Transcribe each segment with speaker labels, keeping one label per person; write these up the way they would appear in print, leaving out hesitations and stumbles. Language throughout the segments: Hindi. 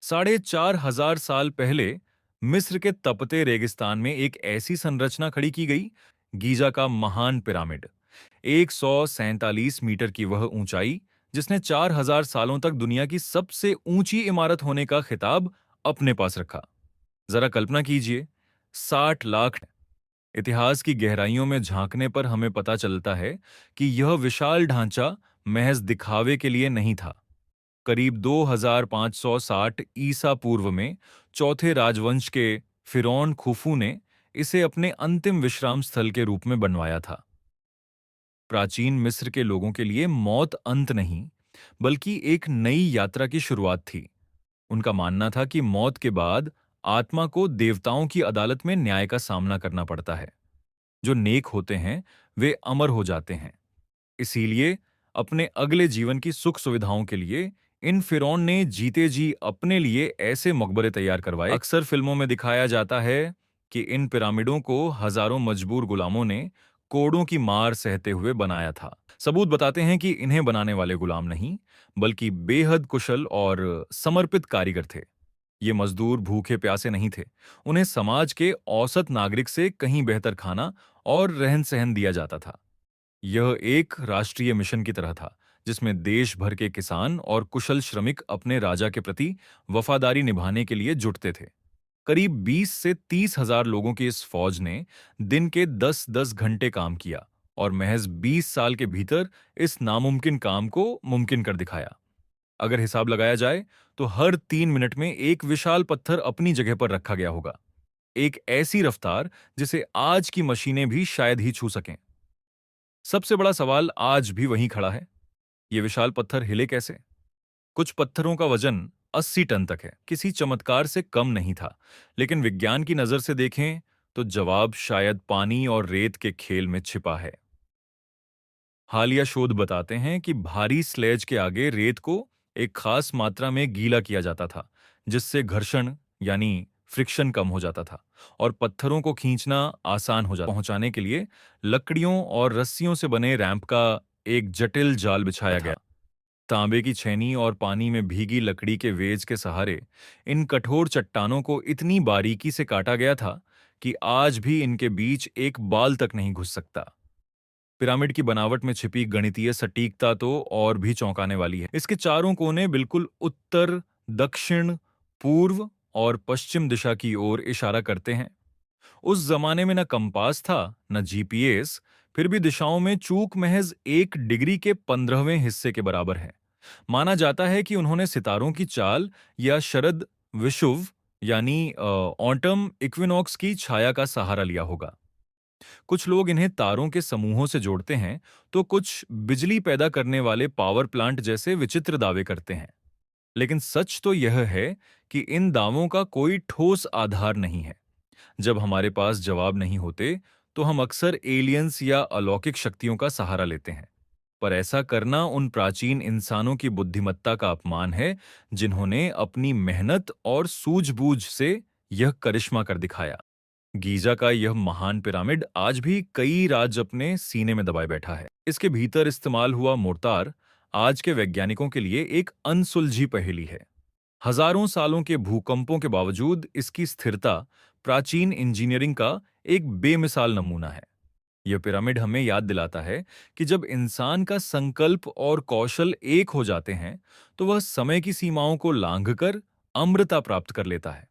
Speaker 1: 4,500 साल पहले मिस्र के तपते रेगिस्तान में एक ऐसी संरचना खड़ी की गई, गीजा का महान पिरामिड। 147 मीटर की वह ऊंचाई, जिसने 4,000 सालों तक दुनिया की सबसे ऊंची इमारत होने का खिताब अपने पास रखा। जरा कल्पना कीजिए, 60 लाख। इतिहास की गहराइयों में झांकने पर हमें पता चलता है कि यह विशाल ढांचा महज दिखावे के लिए नहीं था। करीब 2560 ईसा पूर्व में चौथे राजवंश के फिरौन खुफू ने इसे अपने अंतिम विश्राम स्थल के रूप में बनवाया था। प्राचीन मिस्र के लोगों के लिए मौत अंत नहीं, बल्कि एक नई यात्रा की शुरुआत थी। उनका मानना था कि मौत के बाद आत्मा को देवताओं की अदालत में न्याय का सामना करना पड़ता है। जो नेक होते हैं वे अमर हो जाते हैं। इसीलिए अपने अगले जीवन की सुख सुविधाओं के लिए इन फिरौन ने जीते जी अपने लिए ऐसे मकबरे तैयार करवाए। अक्सर फिल्मों में दिखाया जाता है कि इन पिरामिडों को हजारों मजबूर गुलामों ने कोड़ों की मार सहते हुए बनाया था। सबूत बताते हैं कि इन्हें बनाने वाले गुलाम नहीं, बल्कि बेहद कुशल और समर्पित कारीगर थे। ये मजदूर भूखे प्यासे नहीं थे। उन्हें समाज के औसत नागरिक से कहीं बेहतर खाना और रहन सहन दिया जाता था। यह एक राष्ट्रीय मिशन की तरह था, जिसमें देश भर के किसान और कुशल श्रमिक अपने राजा के प्रति वफादारी निभाने के लिए जुटते थे। करीब 20 से 30 हजार लोगों की इस फौज ने दिन के 10-10 घंटे काम किया और महज 20 साल के भीतर इस नामुमकिन काम को मुमकिन कर दिखाया। अगर हिसाब लगाया जाए तो हर 3 मिनट में एक विशाल पत्थर अपनी जगह पर रखा गया होगा। एक ऐसी रफ्तार जिसे आज की मशीनें भी शायद ही छू सकें। सबसे बड़ा सवाल आज भी वहीं खड़ा है, ये विशाल पत्थर हिले कैसे? कुछ पत्थरों का वजन 80 टन तक है, किसी चमत्कार से कम नहीं था। लेकिन विज्ञान की नजर से देखें तो जवाब शायद पानी और रेत के खेल में छिपा है। हालिया शोध बताते हैं कि भारी स्लेज के आगे रेत को एक खास मात्रा में गीला किया जाता था, जिससे घर्षण यानी फ्रिक्शन कम हो जाता था और पत्थरों को खींचना आसान हो जाता। पहुंचाने के लिए लकड़ियों और रस्सियों से बने रैंप का एक जटिल जाल बिछाया गया। तांबे की छेनी और पानी में भीगी लकड़ी के वेज के सहारे इन कठोर चट्टानों को इतनी बारीकी से काटा गया था कि आज भी इनके बीच एक बाल तक नहीं घुस सकता। पिरामिड की बनावट में छिपी गणितीय सटीकता तो और भी चौंकाने वाली है। इसके चारों कोने बिल्कुल उत्तर, दक्षिण, पूर्व और पश्चिम दिशा की ओर इशारा करते हैं। उस जमाने में न कंपास था, न जीपीएस, फिर भी दिशाओं में चूक महज 1 डिग्री के 15वें हिस्से के बराबर है। माना जाता है कि उन्होंने सितारों की चाल या शरद विषुव यानी ऑटम इक्विनॉक्स की छाया का सहारा लिया होगा। कुछ लोग इन्हें तारों के समूहों से जोड़ते हैं, तो कुछ बिजली पैदा करने वाले पावर प्लांट जैसे विचित्र दावे करते हैं। लेकिन सच तो यह है कि इन दावों का कोई ठोस आधार नहीं है। जब हमारे पास जवाब नहीं होते, तो हम अक्सर एलियंस या अलौकिक शक्तियों का सहारा लेते हैं। पर ऐसा करना उन प्राचीन इंसानों की बुद्धिमत्ता का अपमान है, जिन्होंने अपनी मेहनत और सूझबूझ से यह करिश्मा कर दिखाया। गीजा का यह महान पिरामिड आज भी कई राज अपने सीने में दबाए बैठा है। इसके भीतर इस्तेमाल हुआ मोर्टार आज के वैज्ञानिकों के लिए एक अनसुलझी पहेली है। हजारों सालों के भूकंपों के बावजूद इसकी स्थिरता प्राचीन इंजीनियरिंग का एक बेमिसाल नमूना है। यह पिरामिड हमें याद दिलाता है कि जब इंसान का संकल्प और कौशल एक हो जाते हैं, तो वह समय की सीमाओं को लांघकर अमृता प्राप्त कर लेता है।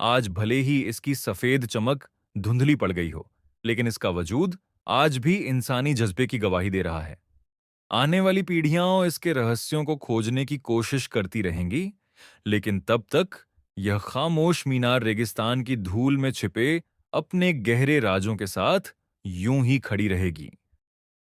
Speaker 1: आज भले ही इसकी सफेद चमक धुंधली पड़ गई हो, लेकिन इसका वजूद आज भी इंसानी जज्बे की गवाही दे रहा है। आने वाली पीढ़ियां इसके रहस्यों को खोजने की कोशिश करती रहेंगी, लेकिन तब तक यह खामोश मीनार रेगिस्तान की धूल में छिपे अपने गहरे राजों के साथ यूं ही खड़ी रहेगी।